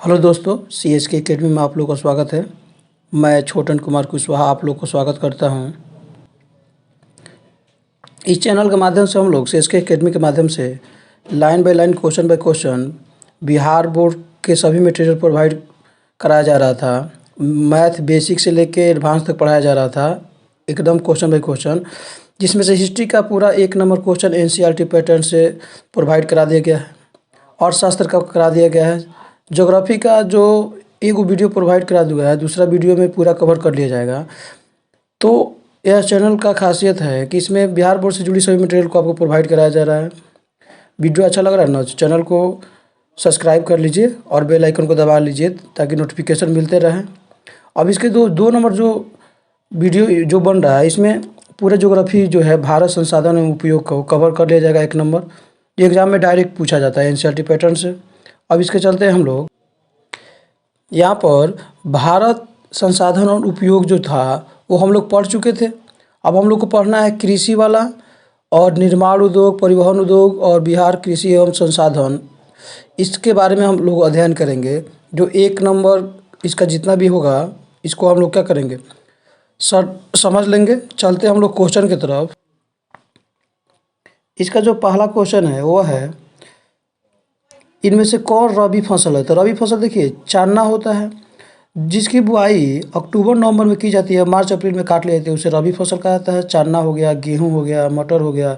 Hello दोस्तों, CSK academy में आप लोगों का स्वागत है। मैं छोटन कुमार कुशवाहा आप लोग को स्वागत करता हूं। इस चैनल के माध्यम से हम लोग CSK एकेडमी के माध्यम से line by line, question by question Bihar board के सभी मटेरियल प्रोवाइड कराया जा रहा था। मैथ बेसिक से लेके एडवांस तक पढ़ाया जा रहा था, एकदम क्वेश्चन बाय क्वेश्चन, जिसमें से हिस्ट्री का पूरा 1 नंबर क्वेश्चन NCERT पैटर्न से प्रोवाइड करा दिया गया है और शास्त्र का करा दिया गया है। ज्योग्राफी का जो एक वीडियो प्रोवाइड करा दिया गया है, दूसरा वीडियो में पूरा कवर कर लिया जाएगा। तो यह चैनल का खासियत है कि इसमें बिहार बोर्ड से जुड़ी सभी मटेरियल को आपको प्रोवाइड कराया जा रहा है। वीडियो अच्छा लग रहा है ना, चैनल को सब्सक्राइब कर लीजिए और बेल आइकन को दबा लीजिए ताकि नोटिफिकेशन मिलते रहें। अब इसके दो नंबर जो वीडियो जो बन रहा है, इसमें पूरा ज्योग्राफी जो है भारत संसाधन एवं उपयोग को कवर कर लिया जाएगा। 1 नंबर ये एग्जाम में डायरेक्ट पूछा जाता है NCERT पैटर्न से। अब इसके चलते हम लोग यहाँ पर भारत संसाधन और उपयोग जो था वो हम लोग पढ़ चुके थे। अब हम लोग को पढ़ना है कृषि वाला और निर्माण उद्योग, परिवहन उद्योग और बिहार कृषि एवं संसाधन। इसके बारे में हम लोग अध्ययन करेंगे। जो 1 नंबर इसका जितना भी होगा इसको हम लोग क्या करेंगे, समझ लेंगे। चलते हम लोग क्वेश्चन की तरफ। इसका जो पहला क्वेश्चन है वो है, इनमें से कौन रबी फसल है। तो रबी फसल देखिए चान्ना होता है, जिसकी बुआई अक्टूबर नवंबर में की जाती है, मार्च अप्रैल में काट ली जाती है, उसे रबी फसल कहा जाता है। चान्ना हो गया, गेहूं हो गया, मटर हो गया,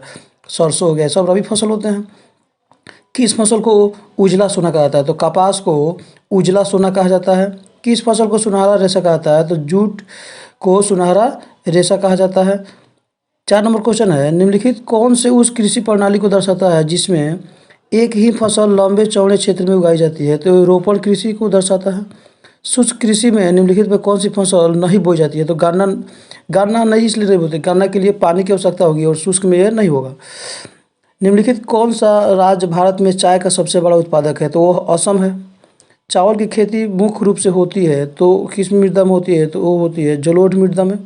सरसों हो गया, सब रबी फसल होते हैं। किस फसल को उजला सोना कहा जाता है। तो कपास को उजला सोना कहा जाता है। किस फसल को सुनहरा रेशा कहा जाता है। तो जूट को सुनहरा रेशा कहा जाता है। 4 नंबर क्वेश्चन है, निम्नलिखित कौन से उस कृषि प्रणाली को दर्शाता है जिसमें एक ही फसल लंबे चौड़े क्षेत्र में उगाई जाती है। तो रोपण कृषि को दर्शाता है। शुष्क कृषि में निम्नलिखित में कौन सी फसल नहीं बोई जाती है। तो गन्ना नहीं इसलिए नहीं बोते, गन्ना के लिए पानी की आवश्यकता होगी और शुष्क में यह नहीं होगा। निम्नलिखित कौन सा राज्य भारत में चाय का सबसे बड़ा उत्पादक है। तो वो असम है। चावल की खेती मुख्य रूप से होती है तो किस मृदा में होती है। तो वो होती है जलोढ़ मृदा में।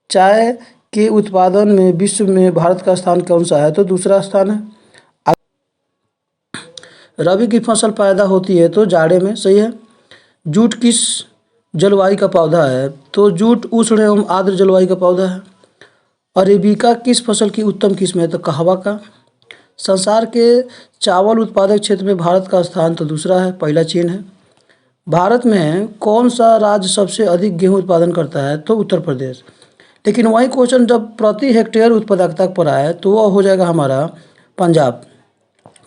चाय के उत्पादन में विश्व में भारत का स्थान कौन सा है। तो दूसरा स्थान है। रबी की फसल पैदा होती है तो जाड़े में, सही है। जूट किस जलवायु का पौधा है। तो जूट उष्ण एवं आर्द्र जलवायु का पौधा है। अरेबिका किस फसल की उत्तम किस्म है। तो कहवा का। संसार के चावल उत्पादक क्षेत्र में भारत का स्थान तो दूसरा है, पहला चीन है। भारत में कौन सा राज्य सबसे अधिक गेहूं उत्पादन करता है। तो उत्तर प्रदेश। लेकिन वही क्वेश्चन जब प्रति हेक्टेयर उत्पादकता पर आए तो वह हो जाएगा हमारा पंजाब।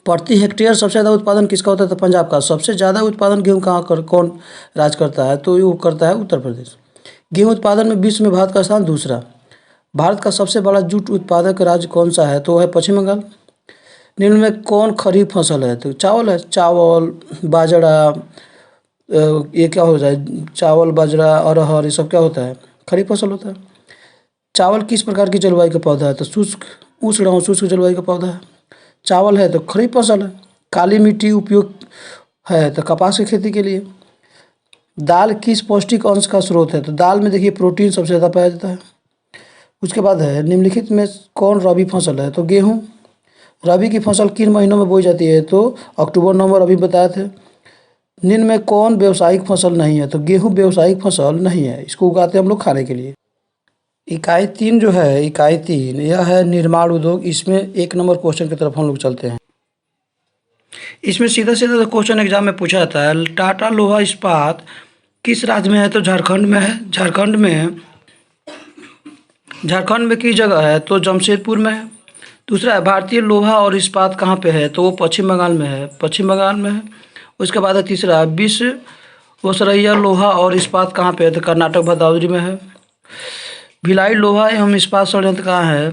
प्रति हेक्टेयर सबसे ज़्यादा उत्पादन किसका होता है। तो पंजाब का। सबसे ज़्यादा उत्पादन गेहूं कौन राज्य करता है। तो वो करता है उत्तर प्रदेश। गेहूं उत्पादन में विश्व में भारत का स्थान दूसरा। भारत का सबसे बड़ा जूट उत्पादक राज्य कौन सा है। तो वह है पश्चिम बंगाल। निम्न में कौन खरीफ फसल है। तो चावल है। चावल, बाजरा, ये क्या होता है, चावल, बाजरा, अरहर, ये सब क्या होता है, खरीफ फसल होता है। चावल किस प्रकार की जलवायु का पौधा है। तो शुष्क, उष्ण और शुष्क जलवायु का पौधा है। चावल है तो खरीफ फसल है। काली मिट्टी उपयुक्त है तो कपास की खेती के लिए। दाल किस पौष्टिक अंश का स्रोत है। तो दाल में देखिए प्रोटीन सबसे ज़्यादा पाया जाता है। उसके बाद है, निम्नलिखित में कौन रबी फसल है। तो गेहूँ। रबी की फसल किन महीनों में बोई जाती है। तो अक्टूबर नवंबर अभी बताए थे। निम्न में कौन व्यावसायिक फसल नहीं है। तो गेहूँ व्यावसायिक फसल नहीं है, इसको उगाते हैं हम लोग खाने के लिए। इकाई 3 जो है, इकाई 3 यह है निर्माण उद्योग। इसमें 1 नंबर क्वेश्चन की तरफ हम लोग चलते हैं। इसमें सीधा सीधा क्वेश्चन एग्जाम में पूछा जाता है, टाटा लोहा इस्पात किस राज्य में है। तो झारखंड में है। झारखंड में की जगह है। तो जमशेदपुर में है। दूसरा है, भारतीय लोहा और इस्पात कहाँ पे है। तो वो पश्चिम बंगाल में है। उसके बाद है तीसरा, विश्व वसरैया लोहा और इस्पात कहाँ पे है। तो कर्नाटक भदौरी में है। भिलाई लोहा एवं इस्पात संयंत्र कहाँ है।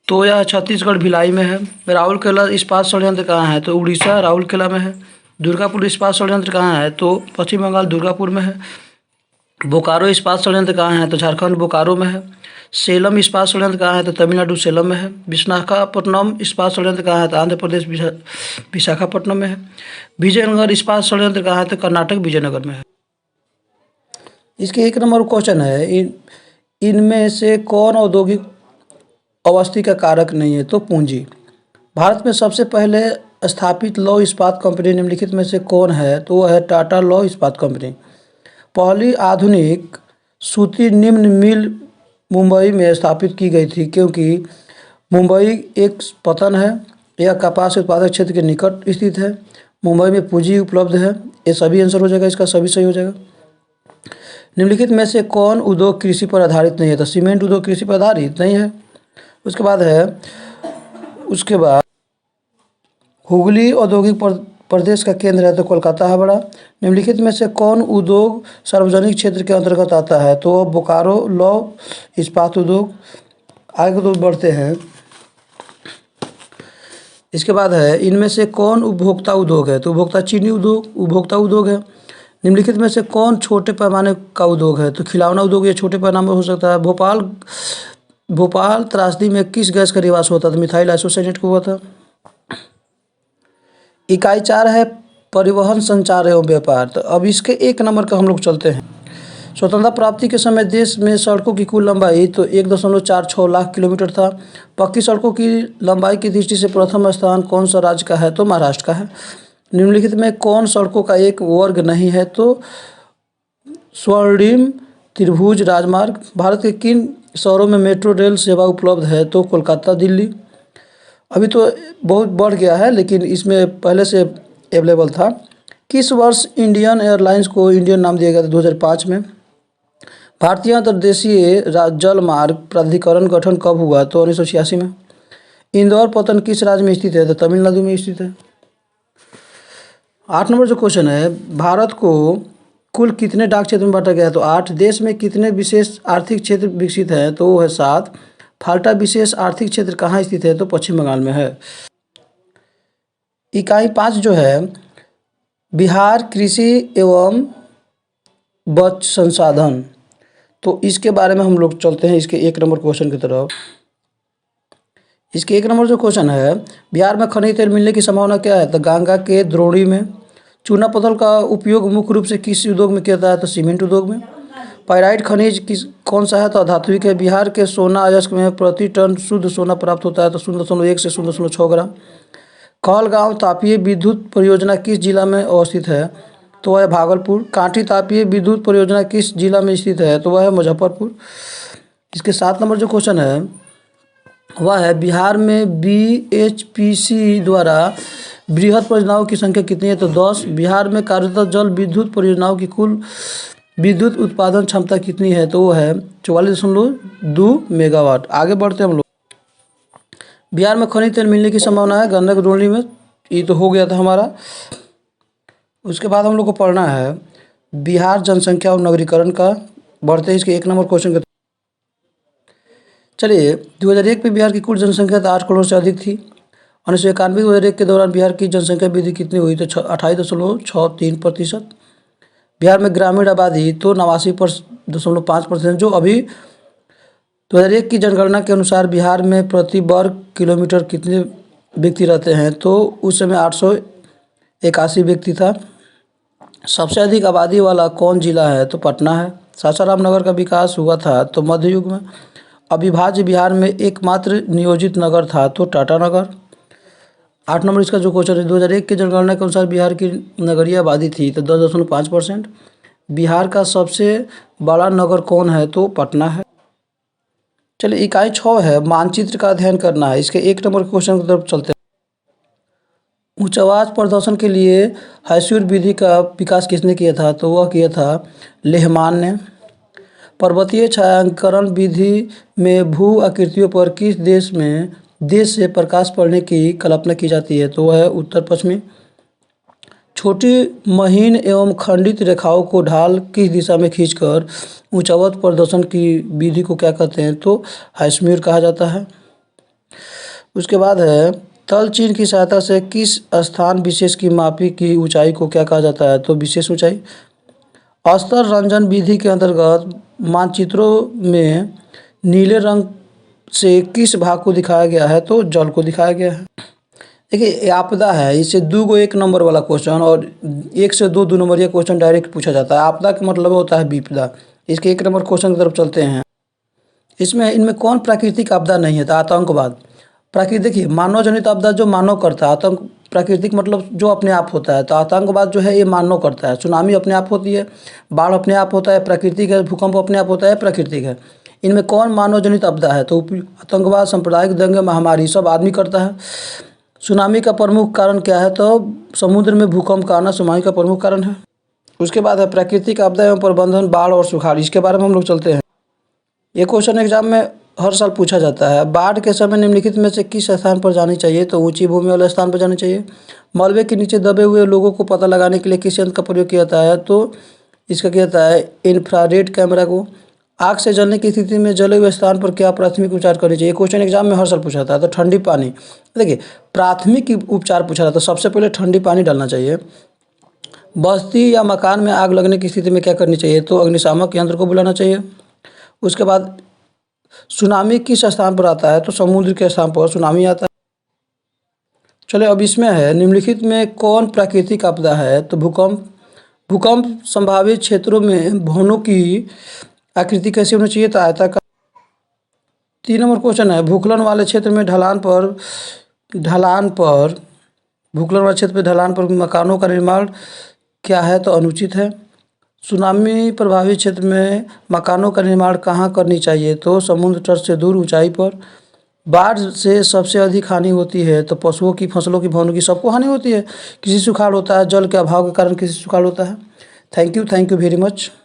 तो यह छत्तीसगढ़ भिलाई में है। राउरकेला इस्पात संयंत्र कहाँ है। तो उड़ीसा राउरकेला में है। दुर्गापुर इस्पात संयंत्र कहाँ है। तो पश्चिम बंगाल दुर्गापुर में है। बोकारो इस्पात संयंत्र कहाँ है। तो झारखंड बोकारो में है। सेलम इस्पात संयंत्र कहाँ है। तो तमिलनाडु सेलम में है। विशाखापट्टनम इस्पात संयंत्र कहाँ है। तो आंध्र प्रदेश विशाखापट्टनम में है। विजयनगर इस्पात संयंत्र कहाँ है। तो कर्नाटक विजयनगर में है। इसके 1 नंबर क्वेश्चन है, इनमें से कौन औद्योगिक अवस्थी का कारक नहीं है। तो पूंजी। भारत में सबसे पहले स्थापित लौह इस्पात कंपनी निम्नलिखित में से कौन है? तो वह है टाटा लौह इस्पात कंपनी। पहली आधुनिक सूती निम्न मिल मुंबई में स्थापित की गई थी क्योंकि मुंबई एक पतन है। यह कपास उत्पादक क्षेत्र के निकट स्थित है। मुंबई में पूंजी उपलब्ध है। ये सभी आंसर हो जाएगा, इसका सभी सही हो जाएगा। निम्नलिखित में से कौन उद्योग कृषि पर आधारित नहीं है? तो सीमेंट उद्योग कृषि पर आधारित नहीं है। उसके बाद हुगली औद्योगिक प्रदेश का केंद्र है तो कोलकाता है बड़ा। निम्नलिखित में से कौन उद्योग सार्वजनिक क्षेत्र के अंतर्गत आता है? तो बोकारो लौह इस्पात उद्योग। आगे तो बढ़ते हैं। इसके बाद है इनमें से कौन उपभोक्ता उद्योग है? तो उपभोक्ता चीनी उद्योग उपभोक्ता उद्योग है। निम्नलिखित में से कौन छोटे पैमाने का उद्योग है? तो खिलौना उद्योग ये छोटे पैमाने में हो सकता है। भोपाल त्रासदी में किस गैस का निवास होता था? मिथाइल आइसोसाइनेट को हुआ था। इकाई 4 है परिवहन, संचार एवं व्यापार। तो अब इसके 1 नंबर का हम लोग चलते हैं। स्वतंत्रता प्राप्ति के समय देश में सड़कों की कुल लंबाई तो 1.46 लाख किलोमीटर था। पक्की सड़कों की लंबाई की दृष्टि से प्रथम स्थान कौन सा राज्य का है? तो महाराष्ट्र का है। निम्नलिखित में कौन सड़कों का एक वर्ग नहीं है? तो स्वर्णिम त्रिभुज राजमार्ग। भारत के किन शहरों में मेट्रो रेल सेवा उपलब्ध है? तो कोलकाता, दिल्ली। अभी तो बहुत बढ़ गया है लेकिन इसमें पहले से अवेलेबल था। किस वर्ष इंडियन एयरलाइंस को इंडियन नाम दिया गया था? 2005 में। भारतीय अंतर्देशीय जल मार्ग प्राधिकरण गठन कब हुआ? तो 1986 में। इंदौर पत्तन किस राज्य में स्थित है? तो तमिलनाडु में स्थित है। 8 नंबर जो क्वेश्चन है, भारत को कुल कितने डाक क्षेत्र में बांटा गया है? तो 8। देश में कितने विशेष आर्थिक क्षेत्र विकसित हैं? तो वो है 7। फाल्टा विशेष आर्थिक क्षेत्र कहाँ स्थित है? तो पश्चिम बंगाल में है। इकाई 5 जो है बिहार कृषि एवं बच संसाधन, तो इसके बारे में हम लोग चलते हैं इसके 1 नंबर क्वेश्चन की तरफ। इसके 1 नंबर जो क्वेश्चन है, बिहार में खनिज तेल मिलने की संभावना क्या है? तो गंगा के द्रोणी में। चूना पत्थर का उपयोग मुख्य रूप से किस उद्योग में किया जाता है? तो सीमेंट उद्योग में। पाइराइट खनिज कौन सा है? तो अधात्विक है। बिहार के सोना अयस्क में प्रति टन शुद्ध सोना प्राप्त होता है तो 0.1 से 0.6 ग्राम। कहलगांव तापीय विद्युत परियोजना किस जिला में अवस्थित है? तो वह है भागलपुर। कांटी तापीय विद्युत परियोजना किस जिला में स्थित है? तो वह है मुजफ्फरपुर। इसके 7 नंबर जो क्वेश्चन है वह है बिहार में BHPC द्वारा बृहद परियोजनाओं की संख्या कितनी है? तो 10। बिहार में कार्यरत जल विद्युत परियोजनाओं की कुल विद्युत उत्पादन क्षमता कितनी है? तो वो है 44.2 मेगावाट। आगे बढ़ते हम लोग। बिहार में खनिज तेल मिलने की संभावना है गंडक द्रोणी में, ये तो हो गया था हमारा। उसके बाद हम लोग को पढ़ना है बिहार जनसंख्या और नगरीकरण का। बढ़ते हैं इसके 1 नंबर क्वेश्चन के। चलिए 2001 में बिहार की कुल जनसंख्या 8 करोड़ से अधिक थी। 1991 2001 के दौरान बिहार की जनसंख्या वृद्धि कितनी हुई? तो 28.63%। बिहार में ग्रामीण आबादी तो 89.5%, जो अभी 2001 की जनगणना के अनुसार बिहार में प्रति वर्ग किलोमीटर कितने व्यक्ति रहते हैं? तो उस समय 881 व्यक्ति था। सबसे अधिक आबादी वाला कौन जिला है? तो पटना है। सासाराम नगर का विकास हुआ था तो मध्य युग में। अविभाज्य बिहार में एकमात्र नियोजित नगर था तो टाटा नगर। 8 नंबर इसका जो क्वेश्चन है, 2001 की जनगणना के अनुसार बिहार की नगरीय आबादी थी तो 10.5%। बिहार का सबसे बड़ा नगर कौन है? तो पटना है। चलिए इकाई 6 है मानचित्र का अध्ययन करना है। इसके 1 नंबर क्वेश्चन की तरफ चलते हैं। उच्च आवाज प्रदर्शन के लिए हैस्यूर विधि का विकास किसने किया था? तो वह किया था लेहमान ने। पर्वतीय छायांकन विधि में भू आकृतियों पर किस देश से प्रकाश पड़ने की कल्पना की जाती है? तो वह है उत्तर पश्चिमी। छोटी महीन एवं खंडित रेखाओं को ढाल किस दिशा में खींचकर ऊंचावत प्रदर्शन की विधि को क्या कहते हैं? तो हैस्यूर कहा जाता है। उसके बाद है तल चिन्ह की सहायता से किस स्थान विशेष की मापी की ऊंचाई को क्या कहा जाता है? तो विशेष ऊंचाई। अस्तर रंजन विधि के अंतर्गत मानचित्रों में नीले रंग से किस भाग को दिखाया गया है? तो जल को दिखाया गया है। देखिए आपदा है, इससे 2 को 1 नंबर वाला क्वेश्चन और 1 से 2 नंबर ये क्वेश्चन डायरेक्ट पूछा जाता है। आपदा का मतलब होता है विपदा। इसके 1 नंबर क्वेश्चन की तरफ चलते हैं। इनमें कौन प्राकृतिक आपदा नहीं है? तो आतंकवाद। प्राकृतिक देखिए मानव जनित आपदा जो मानव करता है, आतंक प्राकृतिक मतलब जो अपने आप होता है, तो आतंकवाद जो है ये मानव करता है। सुनामी अपने आप होती है, बाढ़ अपने आप होता है प्राकृतिक है, भूकंप अपने आप होता है प्राकृतिक है। इनमें कौन मानव जनित आपदा है? तो आतंकवाद, सांप्रदायिक दंगे, महामारी सब आदमी करता है। सुनामी का प्रमुख कारण क्या है? तो समुद्र में भूकंप का आना सुनामी का प्रमुख कारण है। उसके बाद है प्राकृतिक आपदा एवं प्रबंधन, बाढ़ और सुखाड़। इसके बारे में हम लोग चलते हैं। ये क्वेश्चन एग्जाम में हर साल पूछा जाता है। बाढ़ के समय निम्नलिखित में से किस स्थान पर जानी चाहिए? तो ऊंची भूमि वाले स्थान पर जाना चाहिए। मलबे के नीचे दबे हुए लोगों को पता लगाने के लिए किस यंत्र का प्रयोग किया जाता है? तो इसका किया जाता है इंफ्रारेड कैमरा को। आग से जलने की स्थिति में जले हुए स्थान पर क्या प्राथमिक उपचार करनी चाहिए? क्वेश्चन एग्जाम में हर साल पूछा जाता है। तो ठंडी पानी, देखिए प्राथमिक उपचार पूछा जाता है, सबसे पहले ठंडी पानी डालना चाहिए। बस्ती या मकान में आग लगने की स्थिति में क्या करनी चाहिए? तो अग्निशामक यंत्र को बुलाना चाहिए। उसके बाद सुनामी किस स्थान पर आता है? तो समुद्र के स्थान पर सुनामी आता है। चलिए अब इसमें है निम्नलिखित में कौन प्राकृतिक आपदा है? तो भूकंप। भूकंप संभावित क्षेत्रों में भवनों की आकृति कैसी होनी चाहिए? तो आयताकार। 3 नंबर क्वेश्चन है भूखलन वाले क्षेत्र में भूखलन वाले क्षेत्र में ढलान पर मकानों का निर्माण क्या है? तो अनुचित है। सुनामी प्रभावित क्षेत्र में मकानों का निर्माण कहाँ करनी चाहिए? तो समुद्र तट से दूर ऊंचाई पर। बाढ़ से सबसे अधिक हानि होती है तो पशुओं की, फसलों की, भवनों की, सबको हानि होती है। किसी सुखाड़ होता है, जल के अभाव के कारण किसी सुखाड़ होता है। Thank you very much.